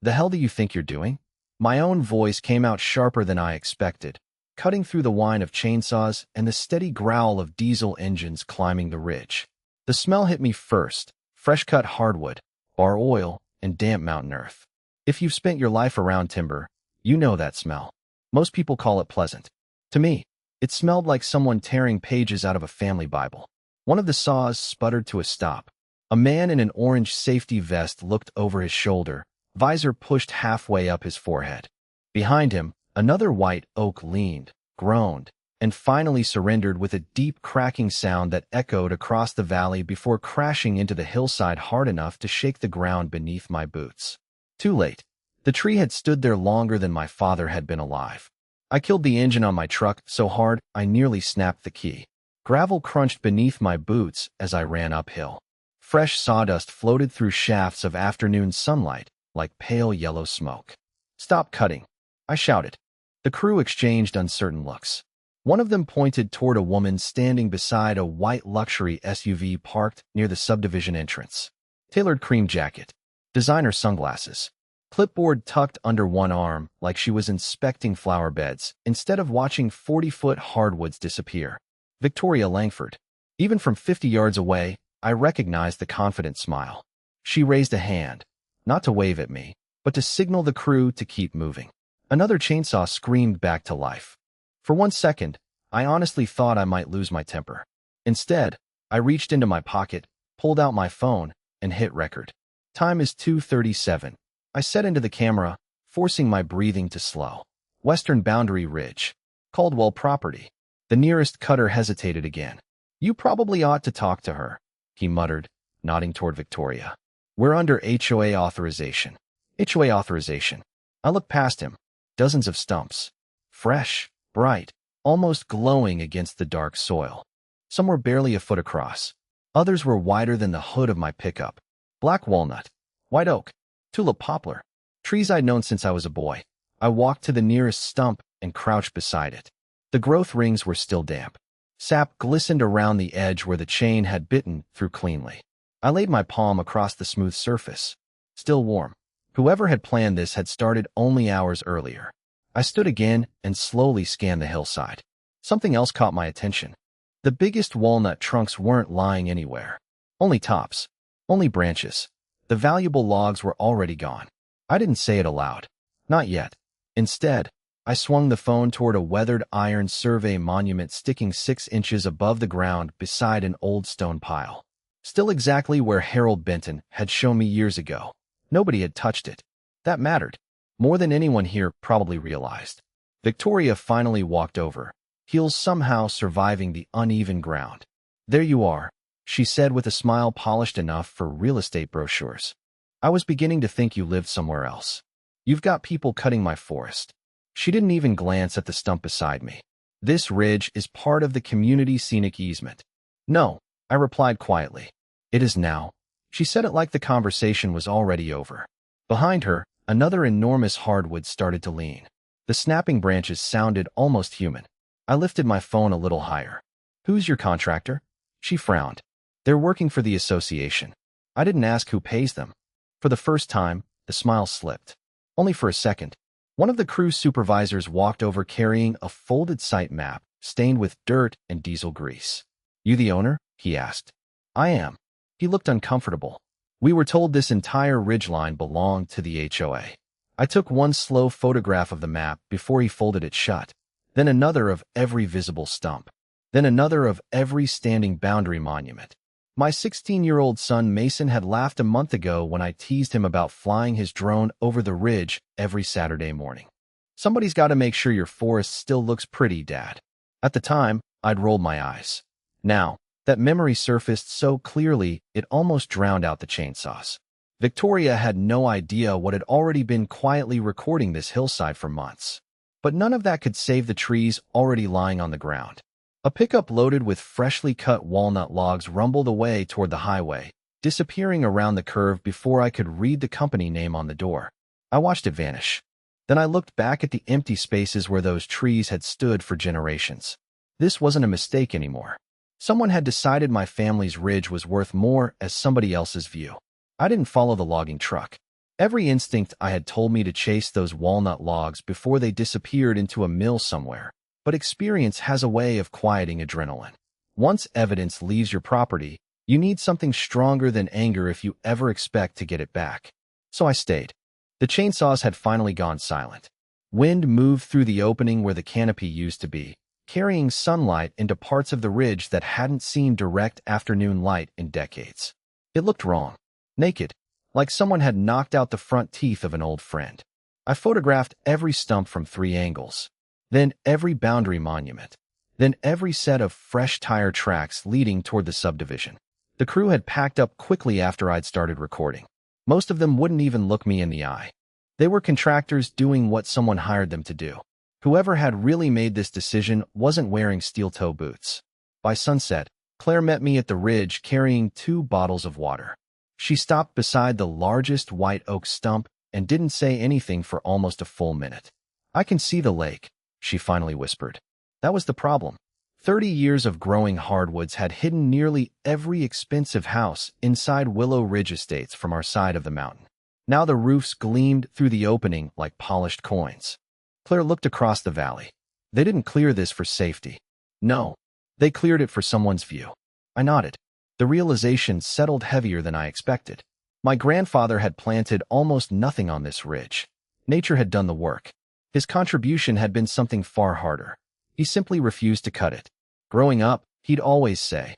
The hell do you think you're doing? My own voice came out sharper than I expected, cutting through the whine of chainsaws and the steady growl of diesel engines climbing the ridge. The smell hit me first: fresh-cut hardwood, bar oil, and damp mountain earth. If you've spent your life around timber, you know that smell. Most people call it pleasant. To me, it smelled like someone tearing pages out of a family Bible. One of the saws sputtered to a stop. A man in an orange safety vest looked over his shoulder, visor pushed halfway up his forehead. Behind him, another white oak leaned, groaned, and finally surrendered with a deep cracking sound that echoed across the valley before crashing into the hillside hard enough to shake the ground beneath my boots. Too late. The tree had stood there longer than my father had been alive. I killed the engine on my truck so hard I nearly snapped the key. Gravel crunched beneath my boots as I ran uphill. Fresh sawdust floated through shafts of afternoon sunlight like pale yellow smoke. "Stop cutting," I shouted. The crew exchanged uncertain looks. One of them pointed toward a woman standing beside a white luxury SUV parked near the subdivision entrance. Tailored cream jacket, designer sunglasses, clipboard tucked under one arm like she was inspecting flower beds instead of watching 40-foot hardwoods disappear. Victoria Langford. Even from 50 yards away, I recognized the confident smile. She raised a hand, not to wave at me, but to signal the crew to keep moving. Another chainsaw screamed back to life. For 1 second, I honestly thought I might lose my temper. Instead, I reached into my pocket, pulled out my phone, and hit record. Time is 2:37. I said into the camera, forcing my breathing to slow. Western Boundary Ridge. Caldwell property. The nearest cutter hesitated again. "You probably ought to talk to her," he muttered, nodding toward Victoria. "We're under HOA authorization." HOA authorization. I looked past him. Dozens of stumps. Fresh, bright, almost glowing against the dark soil. Some were barely a foot across. Others were wider than the hood of my pickup. Black walnut, white oak, tulip poplar. Trees I'd known since I was a boy. I walked to the nearest stump and crouched beside it. The growth rings were still damp. Sap glistened around the edge where the chain had bitten through cleanly. I laid my palm across the smooth surface. Still warm. Whoever had planned this had started only hours earlier. I stood again and slowly scanned the hillside. Something else caught my attention. The biggest walnut trunks weren't lying anywhere. Only tops. Only branches. The valuable logs were already gone. I didn't say it aloud. Not yet. Instead, I swung the phone toward a weathered iron survey monument sticking 6 inches above the ground beside an old stone pile. Still exactly where Harold Benton had shown me years ago. Nobody had touched it. That mattered. More than anyone here probably realized. Victoria finally walked over, heels somehow surviving the uneven ground. "There you are," she said with a smile polished enough for real estate brochures. "I was beginning to think you lived somewhere else. You've got people cutting my forest." She didn't even glance at the stump beside me. "This ridge is part of the community scenic easement." "No," I replied quietly. "It is now." She said it like the conversation was already over. Behind her, another enormous hardwood started to lean. The snapping branches sounded almost human. I lifted my phone a little higher. "Who's your contractor?" She frowned. "They're working for the association." I didn't ask who pays them. For the first time, the smile slipped. Only for a second. One of the crew supervisors walked over carrying a folded site map, stained with dirt and diesel grease. "You the owner?" he asked. "I am." He looked uncomfortable. "We were told this entire ridgeline belonged to the HOA." I took one slow photograph of the map before he folded it shut, then another of every visible stump, then another of every standing boundary monument. My 16-year-old son Mason had laughed a month ago when I teased him about flying his drone over the ridge every Saturday morning. "Somebody's got to make sure your forest still looks pretty, Dad." At the time, I'd rolled my eyes. Now, that memory surfaced so clearly it almost drowned out the chainsaws. Victoria had no idea what had already been quietly recording this hillside for months. But none of that could save the trees already lying on the ground. A pickup loaded with freshly cut walnut logs rumbled away toward the highway, disappearing around the curve before I could read the company name on the door. I watched it vanish. Then I looked back at the empty spaces where those trees had stood for generations. This wasn't a mistake anymore. Someone had decided my family's ridge was worth more as somebody else's view. I didn't follow the logging truck. Every instinct I had told me to chase those walnut logs before they disappeared into a mill somewhere, but experience has a way of quieting adrenaline. Once evidence leaves your property, you need something stronger than anger if you ever expect to get it back. So I stayed. The chainsaws had finally gone silent. Wind moved through the opening where the canopy used to be, carrying sunlight into parts of the ridge that hadn't seen direct afternoon light in decades. It looked wrong. Naked. Like someone had knocked out the front teeth of an old friend. I photographed every stump from 3 angles. Then every boundary monument. Then every set of fresh tire tracks leading toward the subdivision. The crew had packed up quickly after I'd started recording. Most of them wouldn't even look me in the eye. They were contractors doing what someone hired them to do. Whoever had really made this decision wasn't wearing steel-toe boots. By sunset, Claire met me at the ridge carrying 2 bottles of water. She stopped beside the largest white oak stump and didn't say anything for almost a full minute. "I can see the lake," she finally whispered. That was the problem. 30 years of growing hardwoods had hidden nearly every expensive house inside Willow Ridge Estates from our side of the mountain. Now the roofs gleamed through the opening like polished coins. Claire looked across the valley. They didn't clear this for safety. No, they cleared it for someone's view. I nodded. The realization settled heavier than I expected. My grandfather had planted almost nothing on this ridge. Nature had done the work. His contribution had been something far harder. He simply refused to cut it. Growing up, he'd always say,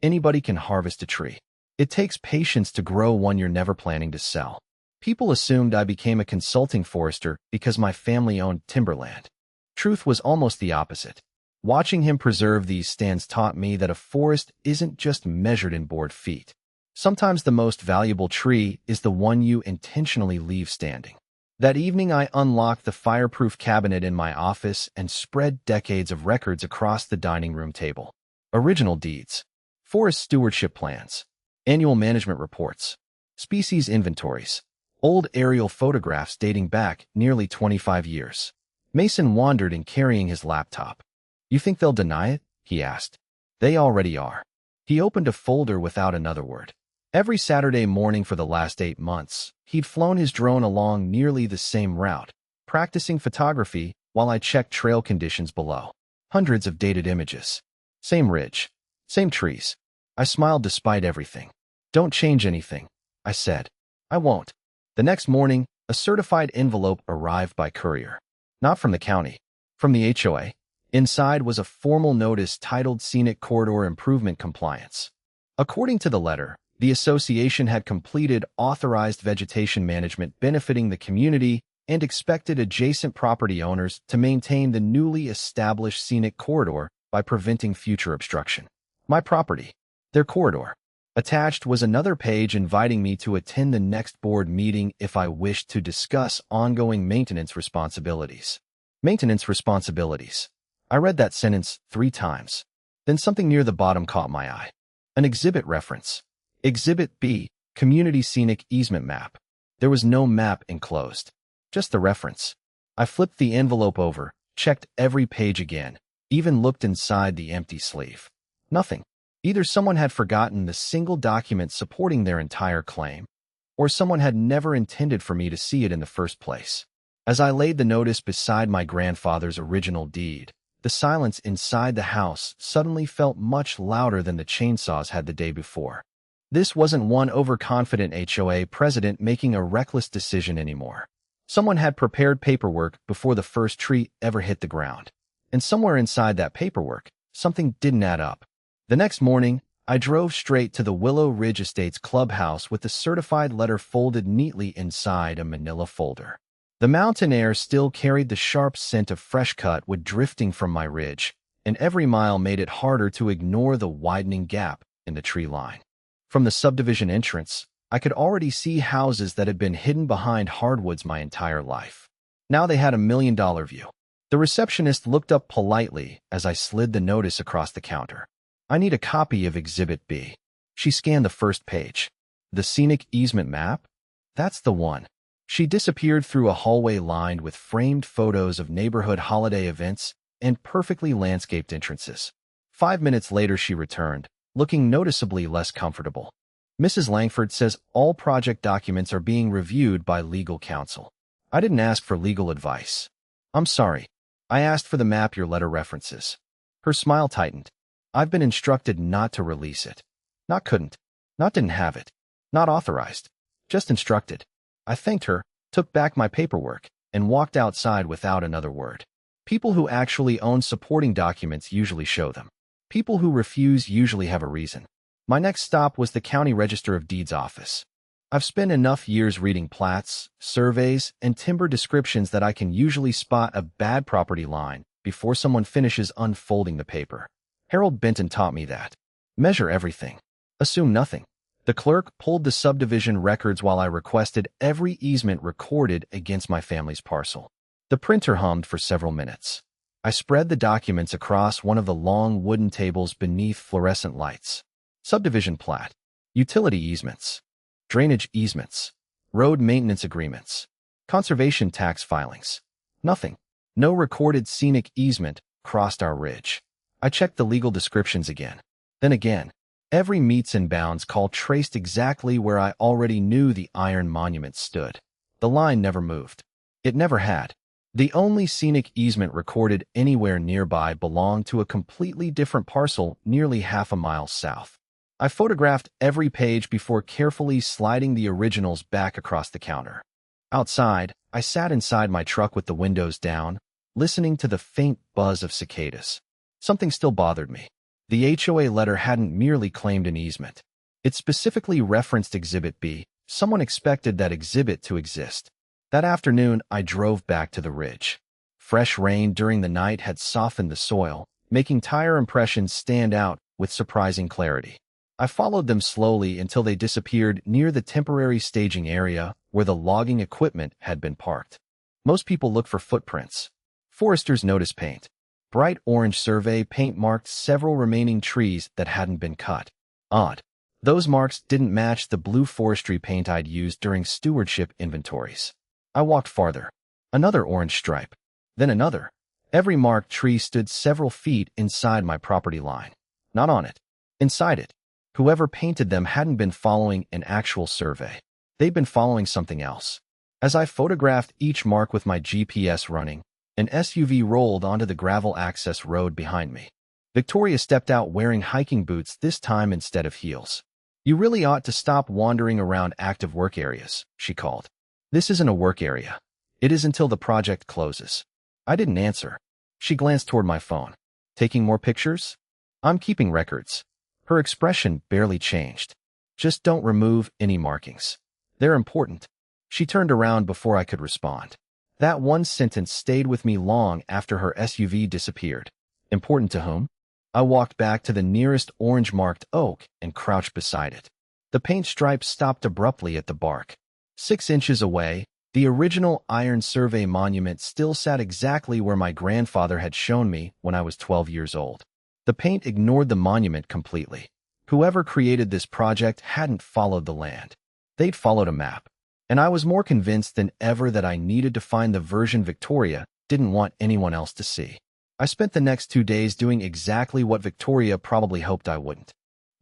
"Anybody can harvest a tree. It takes patience to grow one you're never planning to sell." People assumed I became a consulting forester because my family owned timberland. Truth was almost the opposite. Watching him preserve these stands taught me that a forest isn't just measured in board feet. Sometimes the most valuable tree is the one you intentionally leave standing. That evening, I unlocked the fireproof cabinet in my office and spread decades of records across the dining room table. Original deeds, forest stewardship plans, annual management reports, species inventories, old aerial photographs dating back nearly 25 years. Mason wandered in carrying his laptop. "You think they'll deny it?" he asked. "They already are." He opened a folder without another word. Every Saturday morning for the last 8 months, he'd flown his drone along nearly the same route, practicing photography while I checked trail conditions below. Hundreds of dated images. Same ridge. Same trees. I smiled despite everything. "Don't change anything," I said. "I won't." The next morning, a certified envelope arrived by courier. Not from the county. From the HOA. Inside was a formal notice titled Scenic Corridor Improvement Compliance. According to the letter, the association had completed authorized vegetation management benefiting the community and expected adjacent property owners to maintain the newly established scenic corridor by preventing future obstruction. My property. Their corridor. Attached was another page inviting me to attend the next board meeting if I wished to discuss ongoing maintenance responsibilities. Maintenance responsibilities. I read that sentence 3 times. Then something near the bottom caught my eye. An exhibit reference. Exhibit B, Community Scenic Easement Map. There was no map enclosed, just the reference. I flipped the envelope over, checked every page again, even looked inside the empty sleeve. Nothing. Either someone had forgotten the single document supporting their entire claim, or someone had never intended for me to see it in the first place. As I laid the notice beside my grandfather's original deed, the silence inside the house suddenly felt much louder than the chainsaws had the day before. This wasn't one overconfident HOA president making a reckless decision anymore. Someone had prepared paperwork before the first tree ever hit the ground. And somewhere inside that paperwork, something didn't add up. The next morning, I drove straight to the Willow Ridge Estates clubhouse with the certified letter folded neatly inside a manila folder. The mountain air still carried the sharp scent of fresh cut wood drifting from my ridge, and every mile made it harder to ignore the widening gap in the tree line. From the subdivision entrance, I could already see houses that had been hidden behind hardwoods my entire life. Now they had a $1 million view. The receptionist looked up politely as I slid the notice across the counter. "I need a copy of Exhibit B." She scanned the first page. "The scenic easement map? That's the one." She disappeared through a hallway lined with framed photos of neighborhood holiday events and perfectly landscaped entrances. 5 minutes later she returned, looking noticeably less comfortable. Mrs. Langford says all project documents are being reviewed by legal counsel. I didn't ask for legal advice. I'm sorry. I asked for the map your letter references. Her smile tightened. I've been instructed not to release it. Not couldn't. Not didn't have it. Not authorized. Just instructed. I thanked her, took back my paperwork, and walked outside without another word. People who actually own supporting documents usually show them. People who refuse usually have a reason. My next stop was the County Register of Deeds office. I've spent enough years reading plats, surveys, and timber descriptions that I can usually spot a bad property line before someone finishes unfolding the paper. Harold Benton taught me that. Measure everything. Assume nothing. The clerk pulled the subdivision records while I requested every easement recorded against my family's parcel. The printer hummed for several minutes. I spread the documents across one of the long wooden tables beneath fluorescent lights. Subdivision plat, utility easements, drainage easements, road maintenance agreements, conservation tax filings. Nothing. No recorded scenic easement crossed our ridge. I checked the legal descriptions again. Then again. Every meets and bounds call traced exactly where I already knew the iron monument stood. The line never moved. It never had. The only scenic easement recorded anywhere nearby belonged to a completely different parcel nearly half a mile south. I photographed every page before carefully sliding the originals back across the counter. Outside, I sat inside my truck with the windows down, listening to the faint buzz of cicadas. Something still bothered me. The HOA letter hadn't merely claimed an easement. It specifically referenced Exhibit B. Someone expected that exhibit to exist. That afternoon, I drove back to the ridge. Fresh rain during the night had softened the soil, making tire impressions stand out with surprising clarity. I followed them slowly until they disappeared near the temporary staging area where the logging equipment had been parked. Most people look for footprints. Foresters notice paint. Bright orange survey paint marked several remaining trees that hadn't been cut. Odd. Those marks didn't match the blue forestry paint I'd used during stewardship inventories. I walked farther. Another orange stripe. Then another. Every marked tree stood several feet inside my property line. Not on it. Inside it. Whoever painted them hadn't been following an actual survey. They'd been following something else. As I photographed each mark with my GPS running, an SUV rolled onto the gravel access road behind me. Victoria stepped out wearing hiking boots this time instead of heels. You really ought to stop wandering around active work areas, she called. This isn't a work area. It is until the project closes. I didn't answer. She glanced toward my phone. Taking more pictures? I'm keeping records. Her expression barely changed. Just don't remove any markings. They're important. She turned around before I could respond. That one sentence stayed with me long after her SUV disappeared. Important to whom? I walked back to the nearest orange-marked oak and crouched beside it. The paint stripes stopped abruptly at the bark. 6 inches away, the original iron survey monument still sat exactly where my grandfather had shown me when I was 12 years old. The paint ignored the monument completely. Whoever created this project hadn't followed the land. They'd followed a map. And I was more convinced than ever that I needed to find the version Victoria didn't want anyone else to see. I spent the next 2 days doing exactly what Victoria probably hoped I wouldn't.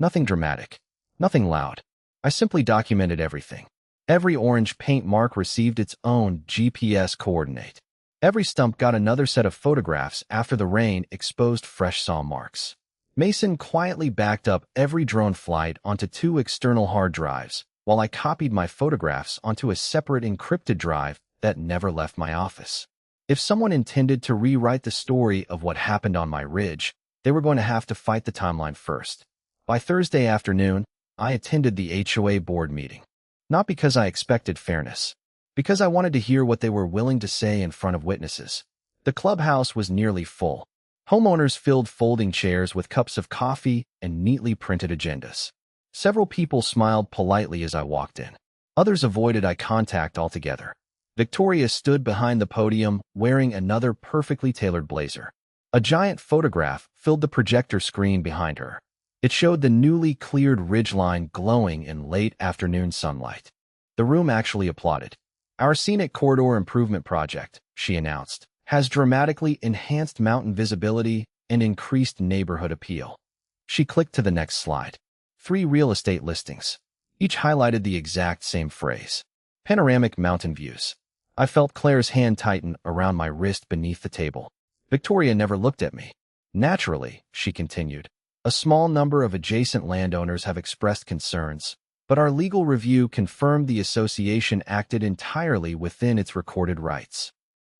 Nothing dramatic. Nothing loud. I simply documented everything. Every orange paint mark received its own GPS coordinate. Every stump got another set of photographs after the rain exposed fresh saw marks. Mason quietly backed up every drone flight onto 2 external hard drives, while I copied my photographs onto a separate encrypted drive that never left my office. If someone intended to rewrite the story of what happened on my ridge, they were going to have to fight the timeline first. By Thursday afternoon, I attended the HOA board meeting. Not because I expected fairness, because I wanted to hear what they were willing to say in front of witnesses. The clubhouse was nearly full. Homeowners filled folding chairs with cups of coffee and neatly printed agendas. Several people smiled politely as I walked in. Others avoided eye contact altogether. Victoria stood behind the podium wearing another perfectly tailored blazer. A giant photograph filled the projector screen behind her. It showed the newly cleared ridgeline glowing in late afternoon sunlight. The room actually applauded. Our scenic corridor improvement project, she announced, has dramatically enhanced mountain visibility and increased neighborhood appeal. She clicked to the next slide. 3 real estate listings. Each highlighted the exact same phrase. Panoramic mountain views. I felt Claire's hand tighten around my wrist beneath the table. Victoria never looked at me. Naturally, she continued, a small number of adjacent landowners have expressed concerns, but our legal review confirmed the association acted entirely within its recorded rights.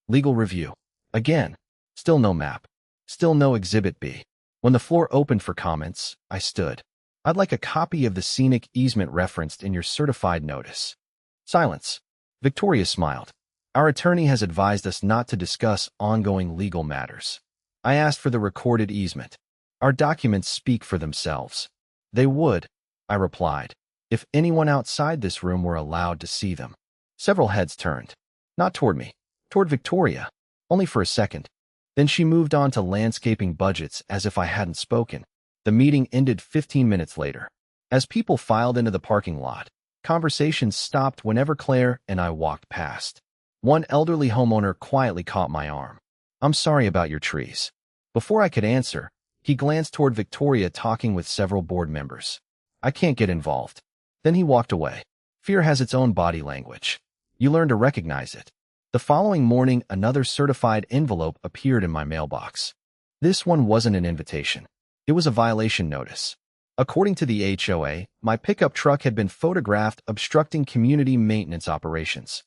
Legal review. Again. Still no map. Still no Exhibit B. When the floor opened for comments, I stood. I'd like a copy of the scenic easement referenced in your certified notice. Silence. Victoria smiled. Our attorney has advised us not to discuss ongoing legal matters. I asked for the recorded easement. Our documents speak for themselves. They would, I replied, if anyone outside this room were allowed to see them. Several heads turned. Not toward me. Toward Victoria. Only for a second. Then she moved on to landscaping budgets as if I hadn't spoken. The meeting ended 15 minutes later. As people filed into the parking lot, conversations stopped whenever Claire and I walked past. One elderly homeowner quietly caught my arm. I'm sorry about your trees. Before I could answer, he glanced toward Victoria talking with several board members. I can't get involved. Then he walked away. Fear has its own body language. You learn to recognize it. The following morning, another certified envelope appeared in my mailbox. This one wasn't an invitation. It was a violation notice. According to the HOA, my pickup truck had been photographed obstructing community maintenance operations.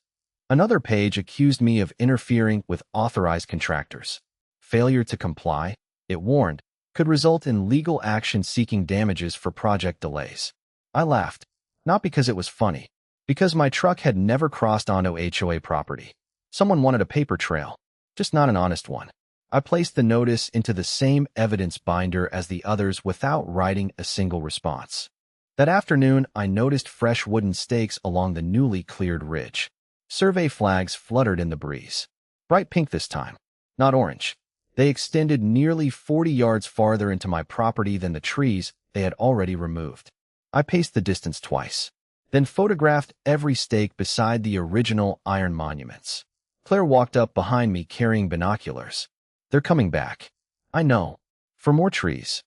Another page accused me of interfering with authorized contractors. Failure to comply, it warned, could result in legal action seeking damages for project delays. I laughed, not because it was funny, because my truck had never crossed onto HOA property. Someone wanted a paper trail, just not an honest one. I placed the notice into the same evidence binder as the others without writing a single response. That afternoon, I noticed fresh wooden stakes along the newly cleared ridge. Survey flags fluttered in the breeze. Bright pink this time, not orange. They extended nearly 40 yards farther into my property than the trees they had already removed. I paced the distance twice, then photographed every stake beside the original iron monuments. Claire walked up behind me carrying binoculars. They're coming back. I know. For more trees.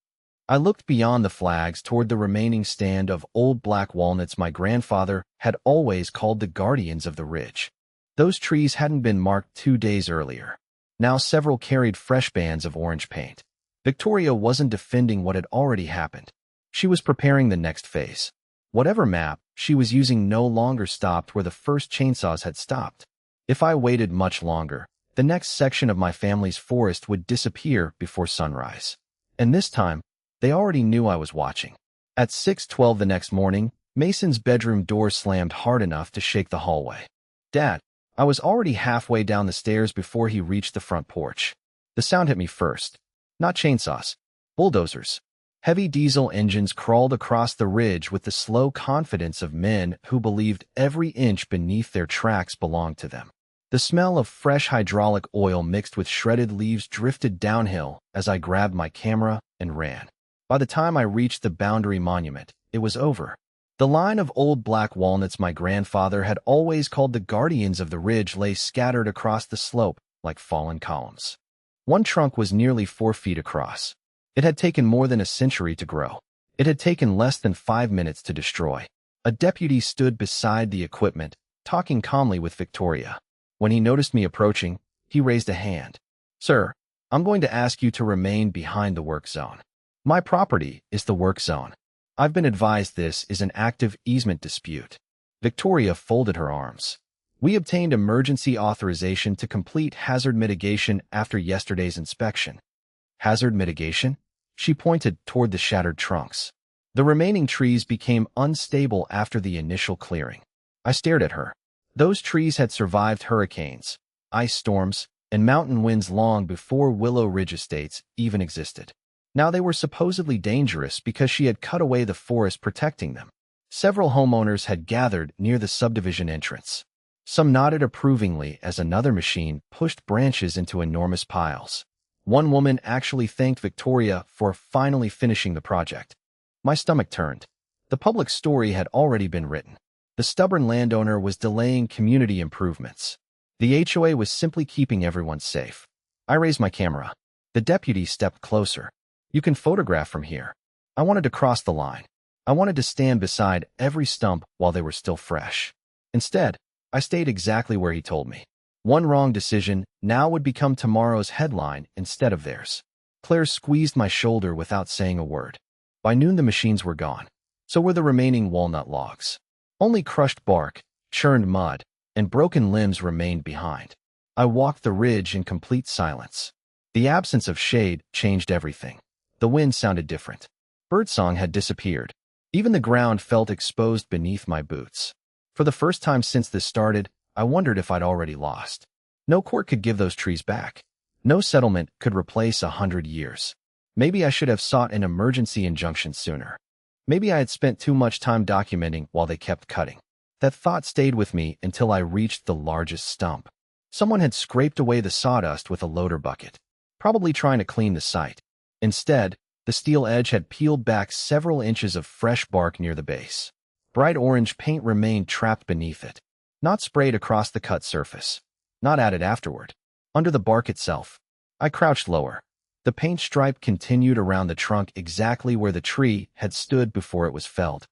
I looked beyond the flags toward the remaining stand of old black walnuts my grandfather had always called the guardians of the ridge. Those trees hadn't been marked 2 days earlier. Now several carried fresh bands of orange paint. Victoria wasn't defending what had already happened. She was preparing the next phase. Whatever map she was using no longer stopped where the first chainsaws had stopped. If I waited much longer, the next section of my family's forest would disappear before sunrise. And this time, they already knew I was watching. At 6:12 the next morning, Mason's bedroom door slammed hard enough to shake the hallway. Dad, I was already halfway down the stairs before he reached the front porch. The sound hit me first. Not chainsaws. Bulldozers. Heavy diesel engines crawled across the ridge with the slow confidence of men who believed every inch beneath their tracks belonged to them. The smell of fresh hydraulic oil mixed with shredded leaves drifted downhill as I grabbed my camera and ran. By the time I reached the boundary monument, it was over. The line of old black walnuts my grandfather had always called the guardians of the ridge lay scattered across the slope like fallen columns. One trunk was nearly 4 feet across. It had taken more than a century to grow. It had taken less than 5 minutes to destroy. A deputy stood beside the equipment, talking calmly with Victoria. When he noticed me approaching, he raised a hand. Sir, I'm going to ask you to remain behind the work zone. My property is the work zone. I've been advised this is an active easement dispute. Victoria folded her arms. We obtained emergency authorization to complete hazard mitigation after yesterday's inspection. Hazard mitigation? She pointed toward the shattered trunks. The remaining trees became unstable after the initial clearing. I stared at her. Those trees had survived hurricanes, ice storms, and mountain winds long before Willow Ridge Estates even existed. Now they were supposedly dangerous because she had cut away the forest protecting them. Several homeowners had gathered near the subdivision entrance. Some nodded approvingly as another machine pushed branches into enormous piles. One woman actually thanked Victoria for finally finishing the project. My stomach turned. The public story had already been written. The stubborn landowner was delaying community improvements. The HOA was simply keeping everyone safe. I raised my camera. The deputy stepped closer. You can photograph from here. I wanted to cross the line. I wanted to stand beside every stump while they were still fresh. Instead, I stayed exactly where he told me. One wrong decision now would become tomorrow's headline instead of theirs. Claire squeezed my shoulder without saying a word. By noon the machines were gone. So were the remaining walnut logs. Only crushed bark, churned mud, and broken limbs remained behind. I walked the ridge in complete silence. The absence of shade changed everything. The wind sounded different. Birdsong had disappeared. Even the ground felt exposed beneath my boots. For the first time since this started, I wondered if I'd already lost. No court could give those trees back. No settlement could replace 100 years. Maybe I should have sought an emergency injunction sooner. Maybe I had spent too much time documenting while they kept cutting. That thought stayed with me until I reached the largest stump. Someone had scraped away the sawdust with a loader bucket, probably trying to clean the site. Instead, the steel edge had peeled back several inches of fresh bark near the base. Bright orange paint remained trapped beneath it, not sprayed across the cut surface, not added afterward. Under the bark itself, I crouched lower. The paint stripe continued around the trunk exactly where the tree had stood before it was felled.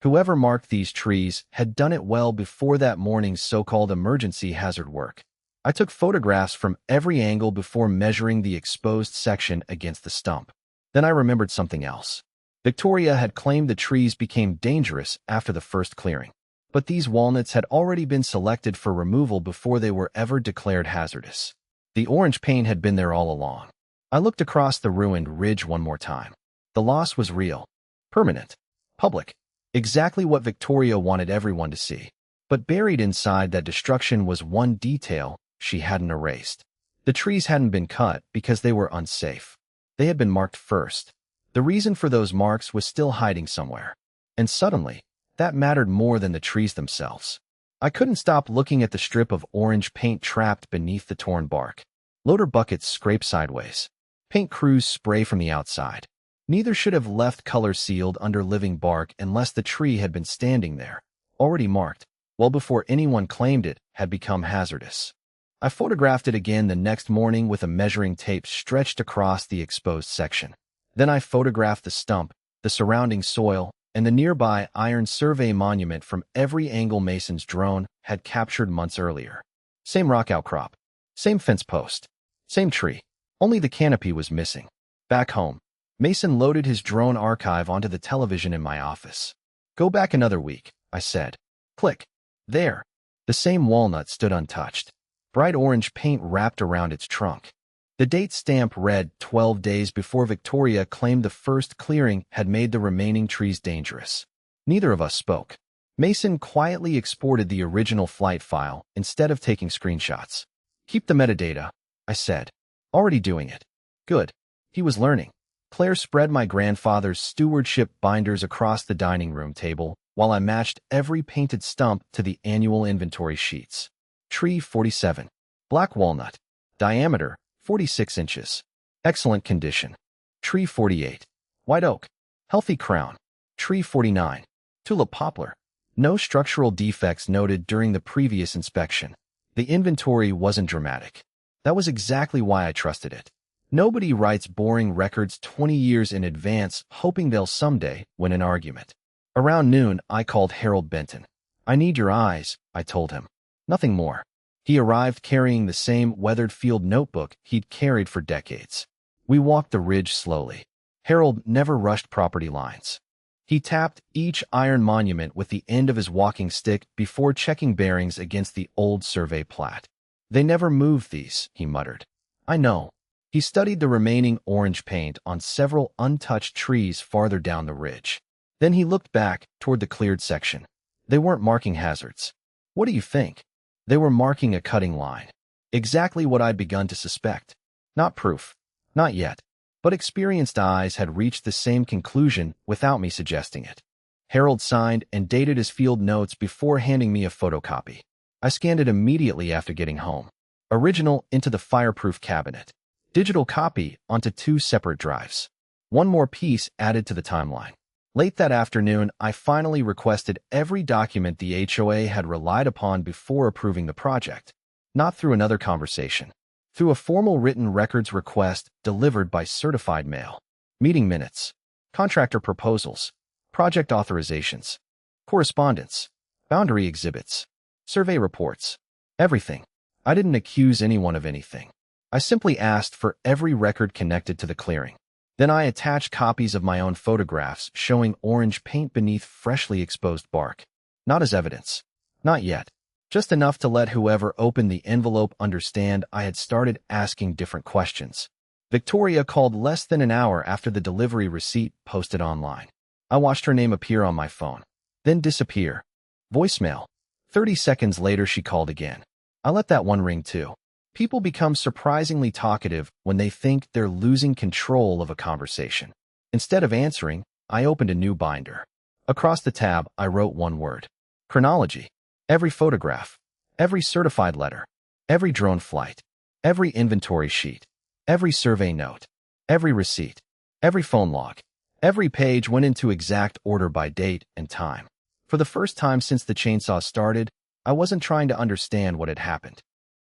Whoever marked these trees had done it well before that morning's so-called emergency hazard work. I took photographs from every angle before measuring the exposed section against the stump. Then I remembered something else. Victoria had claimed the trees became dangerous after the first clearing. But these walnuts had already been selected for removal before they were ever declared hazardous. The orange paint had been there all along. I looked across the ruined ridge one more time. The loss was real, permanent, public, exactly what Victoria wanted everyone to see. But buried inside that destruction was one detail she hadn't erased. The trees hadn't been cut because they were unsafe. They had been marked first. The reason for those marks was still hiding somewhere. And suddenly, that mattered more than the trees themselves. I couldn't stop looking at the strip of orange paint trapped beneath the torn bark. Loader buckets scrape sideways. Paint crews spray from the outside. Neither should have left color sealed under living bark unless the tree had been standing there, already marked, well before anyone claimed it had become hazardous. I photographed it again the next morning with a measuring tape stretched across the exposed section. Then I photographed the stump, the surrounding soil, and the nearby iron survey monument from every angle Mason's drone had captured months earlier. Same rock outcrop, same fence post, same tree. Only the canopy was missing. Back home, Mason loaded his drone archive onto the television in my office. Go back another week, I said. Click. There. The same walnut stood untouched. Bright orange paint wrapped around its trunk. The date stamp read 12 days before Victoria claimed the first clearing had made the remaining trees dangerous. Neither of us spoke. Mason quietly exported the original flight file instead of taking screenshots. Keep the metadata, I said. Already doing it. Good. He was learning. Claire spread my grandfather's stewardship binders across the dining room table while I matched every painted stump to the annual inventory sheets. Tree 47. Black walnut. Diameter 46 inches. Excellent condition. Tree 48. White oak. Healthy crown. Tree 49. Tulip poplar. No structural defects noted during the previous inspection. The inventory wasn't dramatic. That was exactly why I trusted it. Nobody writes boring records 20 years in advance hoping they'll someday win an argument. Around noon, I called Harold Benton. I need your eyes, I told him. Nothing more. He arrived carrying the same weathered field notebook he'd carried for decades. We walked the ridge slowly. Harold never rushed property lines. He tapped each iron monument with the end of his walking stick before checking bearings against the old survey plat. They never moved these, he muttered. I know. He studied the remaining orange paint on several untouched trees farther down the ridge. Then he looked back toward the cleared section. They weren't marking hazards. What do you think? They were marking a cutting line. Exactly what I'd begun to suspect. Not proof. Not yet. But experienced eyes had reached the same conclusion without me suggesting it. Harold signed and dated his field notes before handing me a photocopy. I scanned it immediately after getting home. Original into the fireproof cabinet. Digital copy onto 2 separate drives. One more piece added to the timeline. Late that afternoon, I finally requested every document the HOA had relied upon before approving the project. Not through another conversation. Through a formal written records request delivered by certified mail. Meeting minutes. Contractor proposals. project authorizations, correspondence, boundary exhibits, survey reports, everything. I didn't accuse anyone of anything. I simply asked for every record connected to the clearing. Then I attached copies of my own photographs showing orange paint beneath freshly exposed bark. Not as evidence. Not yet. Just enough to let whoever opened the envelope understand I had started asking different questions. Victoria called less than an hour after the delivery receipt posted online. I watched her name appear on my phone, then disappear. Voicemail. 30 seconds later, she called again. I let that one ring too. People become surprisingly talkative when they think they're losing control of a conversation. Instead of answering, I opened a new binder. Across the tab, I wrote one word. Chronology. Every photograph, every certified letter, every drone flight, every inventory sheet, every survey note, every receipt, every phone log. Every page went into exact order by date and time. For the first time since the chainsaw started, I wasn't trying to understand what had happened.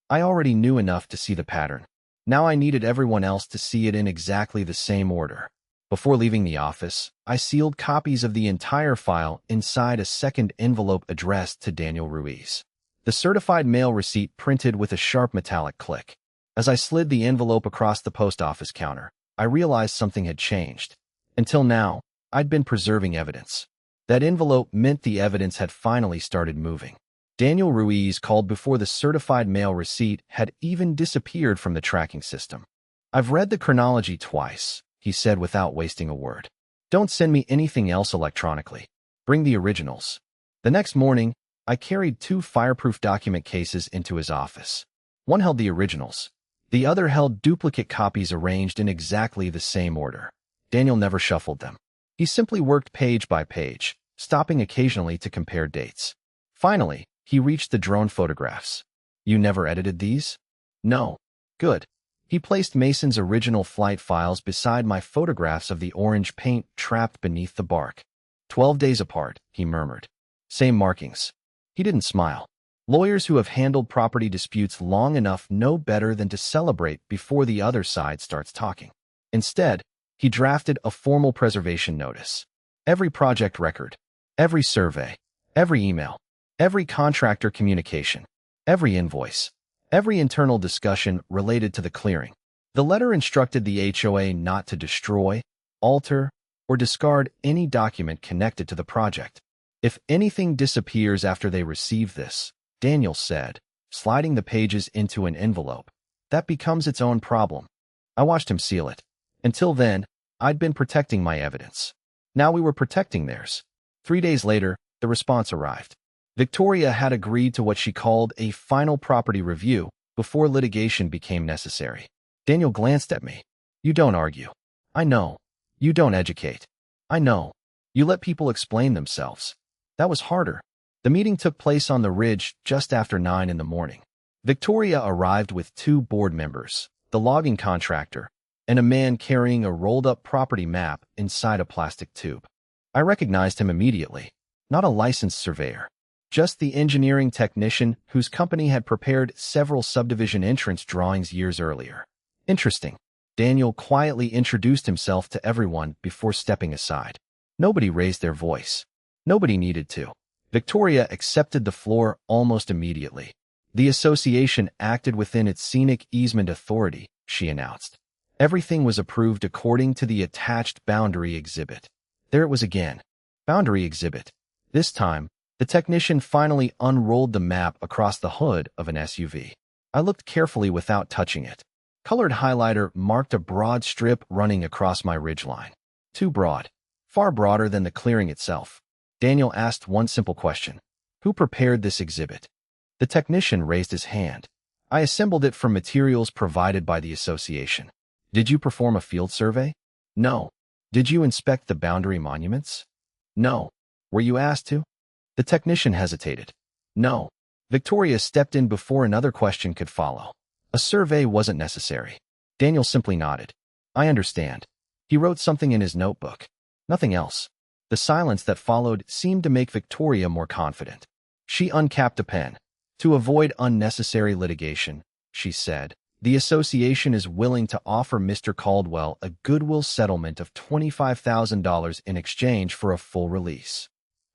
I already knew enough to see the pattern. Now I needed everyone else to see it in exactly the same order. Before leaving the office, I sealed copies of the entire file inside a second envelope addressed to Daniel Ruiz. The certified mail receipt printed with a sharp metallic click. As I slid the envelope across the post office counter, I realized something had changed. Until now, I'd been preserving evidence. That envelope meant the evidence had finally started moving. Daniel Ruiz called before the certified mail receipt had even disappeared from the tracking system. I've read the chronology twice, he said without wasting a word. Don't send me anything else electronically. Bring the originals. The next morning, I carried 2 fireproof document cases into his office. One held the originals. The other held duplicate copies arranged in exactly the same order. Daniel never shuffled them. He simply worked page by page, stopping occasionally to compare dates. Finally, he reached the drone photographs. You never edited these? No. Good. He placed Mason's original flight files beside my photographs of the orange paint trapped beneath the bark. 12 days apart, he murmured. Same markings. He didn't smile. Lawyers who have handled property disputes long enough know better than to celebrate before the other side starts talking. Instead, he drafted a formal preservation notice. Every project record, every survey, every email, every contractor communication, every invoice, every internal discussion related to the clearing. The letter instructed the HOA not to destroy, alter, or discard any document connected to the project. If anything disappears after they receive this, Daniel said, sliding the pages into an envelope, that becomes its own problem. I watched him seal it. Until then, I'd been protecting my evidence. Now we were protecting theirs. 3 days later, the response arrived. Victoria had agreed to what she called a final property review before litigation became necessary. Daniel glanced at me. You don't argue. I know. You don't educate. I know. You let people explain themselves. That was harder. The meeting took place on the ridge just after 9 in the morning. Victoria arrived with 2 board members, the logging contractor, and a man carrying a rolled-up property map inside a plastic tube. I recognized him immediately. Not a licensed surveyor. Just the engineering technician whose company had prepared several subdivision entrance drawings years earlier. Interesting. Daniel quietly introduced himself to everyone before stepping aside. Nobody raised their voice. Nobody needed to. Victoria accepted the floor almost immediately. The association acted within its scenic easement authority, she announced. Everything was approved according to the attached boundary exhibit. There it was again. Boundary exhibit. This time, the technician finally unrolled the map across the hood of an SUV. I looked carefully without touching it. Colored highlighter marked a broad strip running across my ridgeline. Too broad. Far broader than the clearing itself. Daniel asked one simple question. Who prepared this exhibit? The technician raised his hand. I assembled it from materials provided by the association. Did you perform a field survey? No. Did you inspect the boundary monuments? No. Were you asked to? The technician hesitated. No. Victoria stepped in before another question could follow. A survey wasn't necessary. Daniel simply nodded. I understand. He wrote something in his notebook. Nothing else. The silence that followed seemed to make Victoria more confident. She uncapped a pen. To avoid unnecessary litigation, she said, The association is willing to offer Mr. Caldwell a goodwill settlement of $25,000 in exchange for a full release.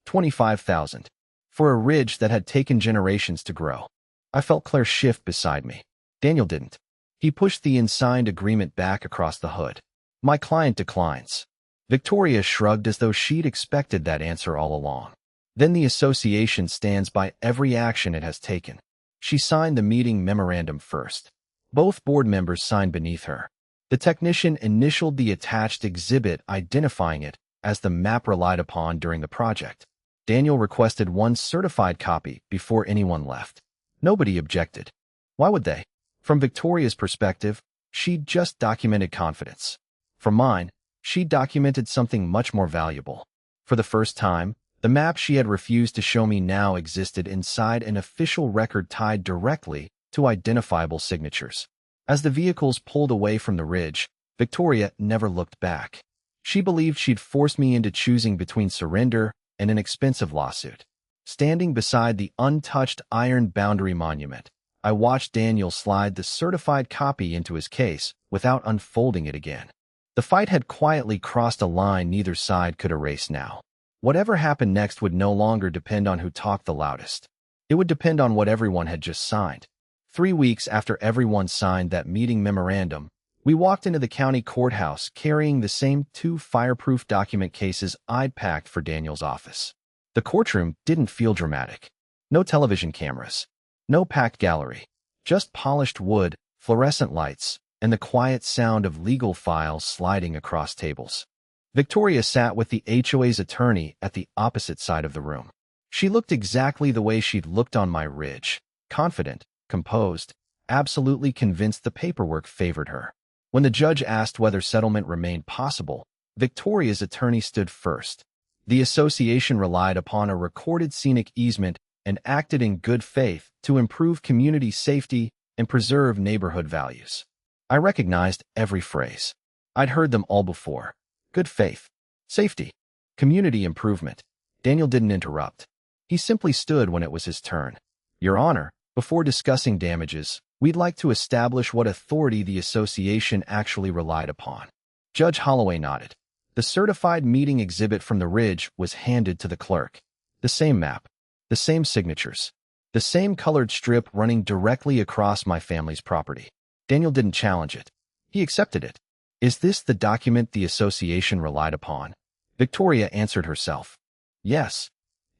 $25,000 for a ridge that had taken generations to grow. I felt Claire shift beside me. Daniel didn't. He pushed the unsigned agreement back across the hood. My client declines. Victoria shrugged as though she'd expected that answer all along. Then the association stands by every action it has taken. She signed the meeting memorandum first. Both board members signed beneath her. The technician initialed the attached exhibit, identifying it as the map relied upon during the project. Daniel requested one certified copy before anyone left. Nobody objected. Why would they? From Victoria's perspective, she'd just documented confidence. From mine, she documented something much more valuable. For the first time, the map she had refused to show me now existed inside an official record tied directly to identifiable signatures. As the vehicles pulled away from the ridge, Victoria never looked back. She believed she'd forced me into choosing between surrender and an expensive lawsuit. Standing beside the untouched iron boundary monument, I watched Daniel slide the certified copy into his case without unfolding it again. The fight had quietly crossed a line neither side could erase now. Whatever happened next would no longer depend on who talked the loudest. It would depend on what everyone had just signed. 3 weeks after everyone signed that meeting memorandum, we walked into the county courthouse carrying the same 2 fireproof document cases I'd packed for Daniel's office. The courtroom didn't feel dramatic. No television cameras. No packed gallery. Just polished wood, fluorescent lights, and the quiet sound of legal files sliding across tables. Victoria sat with the HOA's attorney at the opposite side of the room. She looked exactly the way she'd looked on my ridge, confident, composed, absolutely convinced the paperwork favored her. When the judge asked whether settlement remained possible, Victoria's attorney stood first. The association relied upon a recorded scenic easement and acted in good faith to improve community safety and preserve neighborhood values. I recognized every phrase. I'd heard them all before. Good faith, safety, community improvement. Daniel didn't interrupt. He simply stood when it was his turn. Your Honor, before discussing damages, we'd like to establish what authority the association actually relied upon. Judge Holloway nodded. The certified meeting exhibit from the ridge was handed to the clerk. The same map, the same signatures, the same colored strip running directly across my family's property. Daniel didn't challenge it. He accepted it. Is this the document the association relied upon? Victoria answered herself. Yes.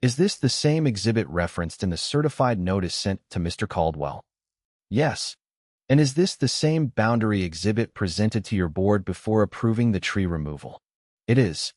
Is this the same exhibit referenced in the certified notice sent to Mr. Caldwell? Yes. And is this the same boundary exhibit presented to your board before approving the tree removal? It is.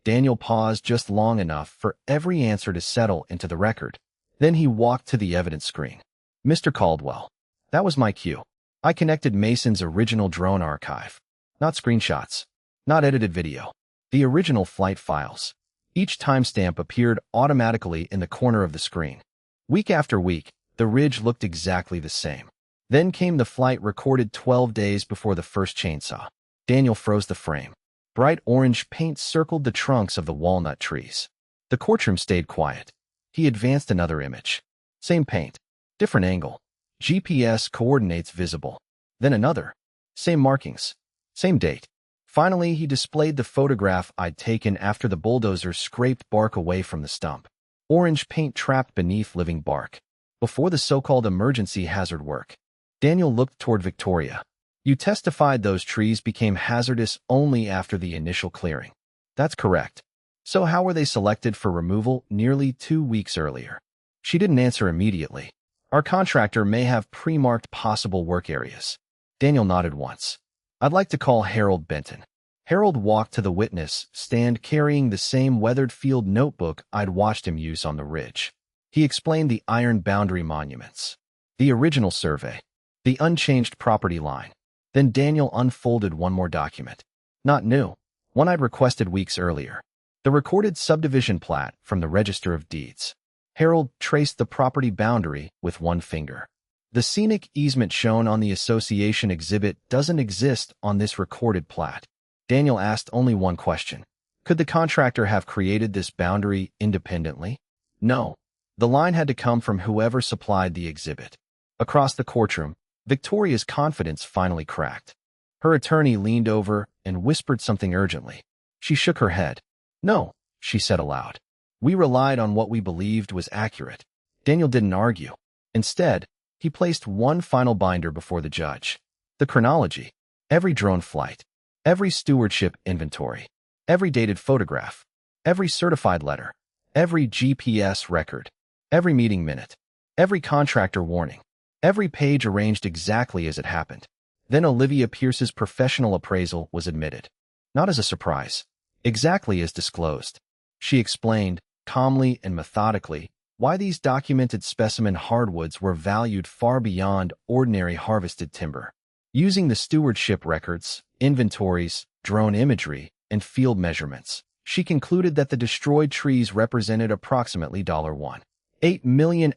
Daniel paused just long enough for every answer to settle into the record. Then he walked to the evidence screen. Mr. Caldwell. That was my cue. I connected Mason's original drone archive. Not screenshots. Not edited video. The original flight files. Each timestamp appeared automatically in the corner of the screen. Week after week, the ridge looked exactly the same. Then came the flight recorded 12 days before the first chainsaw. Daniel froze the frame. Bright orange paint circled the trunks of the walnut trees. The courtroom stayed quiet. He advanced another image. Same paint. Different angle. GPS coordinates visible. Then another. Same markings. Same date. Finally, he displayed the photograph I'd taken after the bulldozer scraped bark away from the stump. Orange paint trapped beneath living bark. Before the so-called emergency hazard work. Daniel looked toward Victoria. You testified those trees became hazardous only after the initial clearing. That's correct. So how were they selected for removal nearly 2 weeks earlier? She didn't answer immediately. Our contractor may have pre-marked possible work areas. Daniel nodded once. I'd like to call Harold Benton. Harold walked to the witness stand carrying the same weathered field notebook I'd watched him use on the ridge. He explained the iron boundary monuments, the original survey, the unchanged property line. Then Daniel unfolded one more document. Not new, one I'd requested weeks earlier. The recorded subdivision plat from the Register of Deeds. Harold traced the property boundary with one finger. The scenic easement shown on the association exhibit doesn't exist on this recorded plat. Daniel asked only one question. Could the contractor have created this boundary independently? No. The line had to come from whoever supplied the exhibit. Across the courtroom, Victoria's confidence finally cracked. Her attorney leaned over and whispered something urgently. She shook her head. "No," she said aloud. "We relied on what we believed was accurate." Daniel didn't argue. Instead, he placed one final binder before the judge. The chronology, every drone flight, every stewardship inventory, every dated photograph, every certified letter, every GPS record, every meeting minute, every contractor warning, every page arranged exactly as it happened. Then Olivia Pierce's professional appraisal was admitted. Not as a surprise, exactly as disclosed. She explained, calmly and methodically, why these documented specimen hardwoods were valued far beyond ordinary harvested timber. Using the stewardship records, inventories, drone imagery, and field measurements, she concluded that the destroyed trees represented approximately $1.8 million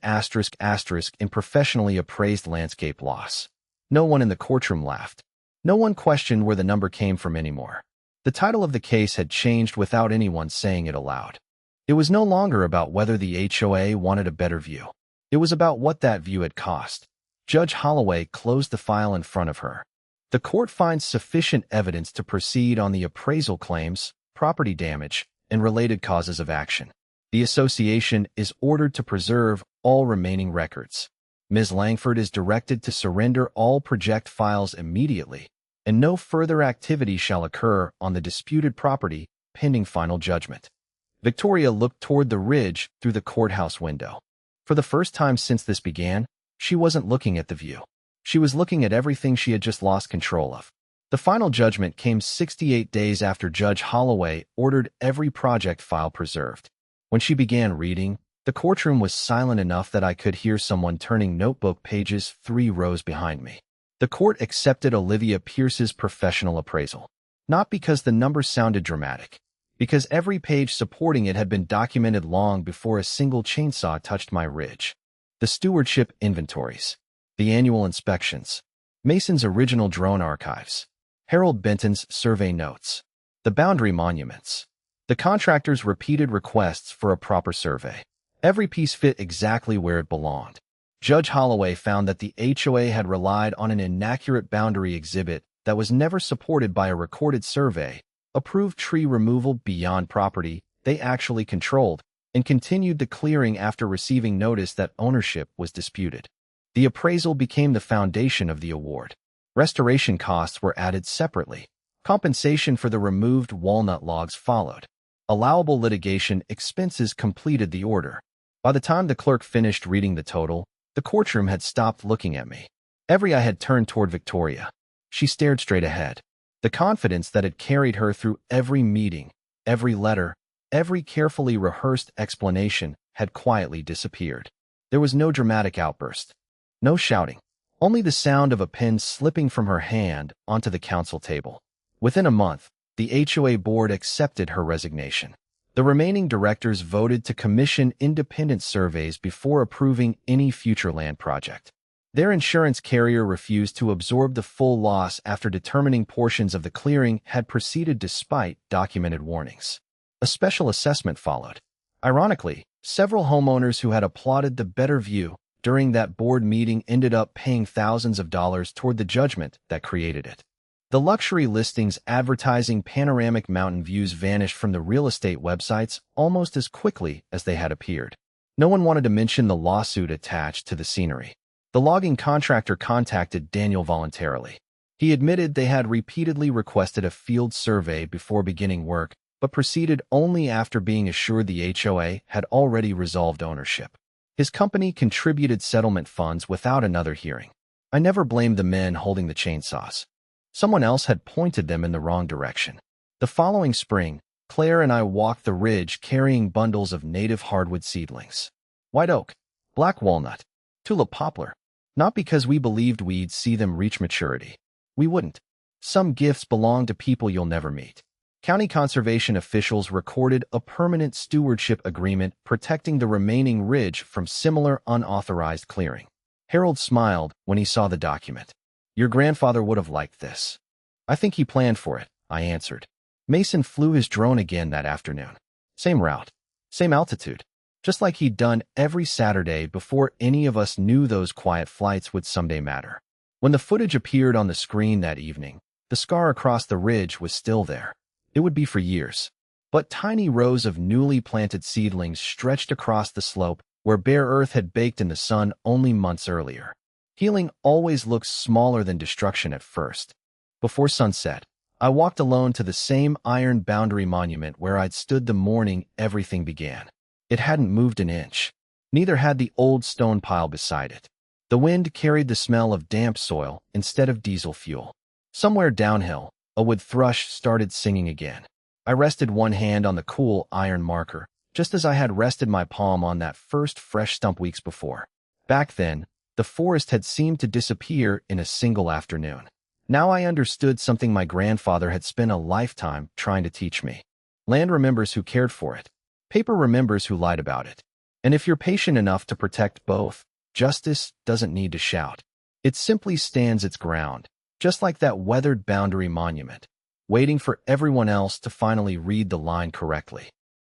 in professionally appraised landscape loss. No one in the courtroom laughed. No one questioned where the number came from anymore. The title of the case had changed without anyone saying it aloud. It was no longer about whether the HOA wanted a better view. It was about what that view had cost. Judge Holloway closed the file in front of her. The court finds sufficient evidence to proceed on the appraisal claims, property damage, and related causes of action. The association is ordered to preserve all remaining records. Ms. Langford is directed to surrender all project files immediately, and no further activity shall occur on the disputed property pending final judgment. Victoria looked toward the ridge through the courthouse window. For the first time since this began, she wasn't looking at the view. She was looking at everything she had just lost control of. The final judgment came 68 days after Judge Holloway ordered every project file preserved. When she began reading, the courtroom was silent enough that I could hear someone turning notebook pages 3 rows behind me. The court accepted Olivia Pierce's professional appraisal. Not because the numbers sounded dramatic, because every page supporting it had been documented long before a single chainsaw touched my ridge. The stewardship inventories, the annual inspections, Mason's original drone archives, Harold Benton's survey notes, the boundary monuments, the contractor's repeated requests for a proper survey. Every piece fit exactly where it belonged. Judge Holloway found that the HOA had relied on an inaccurate boundary exhibit that was never supported by a recorded survey, approved tree removal beyond property they actually controlled, and continued the clearing after receiving notice that ownership was disputed. The appraisal became the foundation of the award. Restoration costs were added separately. Compensation for the removed walnut logs followed. Allowable litigation expenses completed the order. By the time the clerk finished reading the total, the courtroom had stopped looking at me. Every eye had turned toward Victoria. She stared straight ahead. The confidence that had carried her through every meeting, every letter, every carefully rehearsed explanation had quietly disappeared. There was no dramatic outburst, no shouting, only the sound of a pen slipping from her hand onto the counsel table. Within a month, the HOA board accepted her resignation. The remaining directors voted to commission independent surveys before approving any future land project. Their insurance carrier refused to absorb the full loss after determining portions of the clearing had proceeded despite documented warnings. A special assessment followed. Ironically, several homeowners who had applauded the better view during that board meeting ended up paying thousands of dollars toward the judgment that created it. The luxury listings advertising panoramic mountain views vanished from the real estate websites almost as quickly as they had appeared. No one wanted to mention the lawsuit attached to the scenery. The logging contractor contacted Daniel voluntarily. He admitted they had repeatedly requested a field survey before beginning work, but proceeded only after being assured the HOA had already resolved ownership. His company contributed settlement funds without another hearing. I never blamed the men holding the chainsaws. Someone else had pointed them in the wrong direction. The following spring, Claire and I walked the ridge carrying bundles of native hardwood seedlings. White oak, black walnut, tulip poplar. Not because we believed we'd see them reach maturity. We wouldn't. Some gifts belong to people you'll never meet. County conservation officials recorded a permanent stewardship agreement protecting the remaining ridge from similar unauthorized clearing. Harold smiled when he saw the document. Your grandfather would have liked this. I think he planned for it, I answered. Mason flew his drone again that afternoon. Same route, same altitude, just like he'd done every Saturday before any of us knew those quiet flights would someday matter. When the footage appeared on the screen that evening, the scar across the ridge was still there. It would be for years. But tiny rows of newly planted seedlings stretched across the slope where bare earth had baked in the sun only months earlier. Healing always looks smaller than destruction at first. Before sunset, I walked alone to the same iron boundary monument where I'd stood the morning everything began. It hadn't moved an inch. Neither had the old stone pile beside it. The wind carried the smell of damp soil instead of diesel fuel. Somewhere downhill, a wood thrush started singing again. I rested one hand on the cool iron marker, just as I had rested my palm on that first fresh stump weeks before. Back then, the forest had seemed to disappear in a single afternoon. Now I understood something my grandfather had spent a lifetime trying to teach me. Land remembers who cared for it. Paper remembers who lied about it. And if you're patient enough to protect both, justice doesn't need to shout. It simply stands its ground, just like that weathered boundary monument, waiting for everyone else to finally read the line correctly.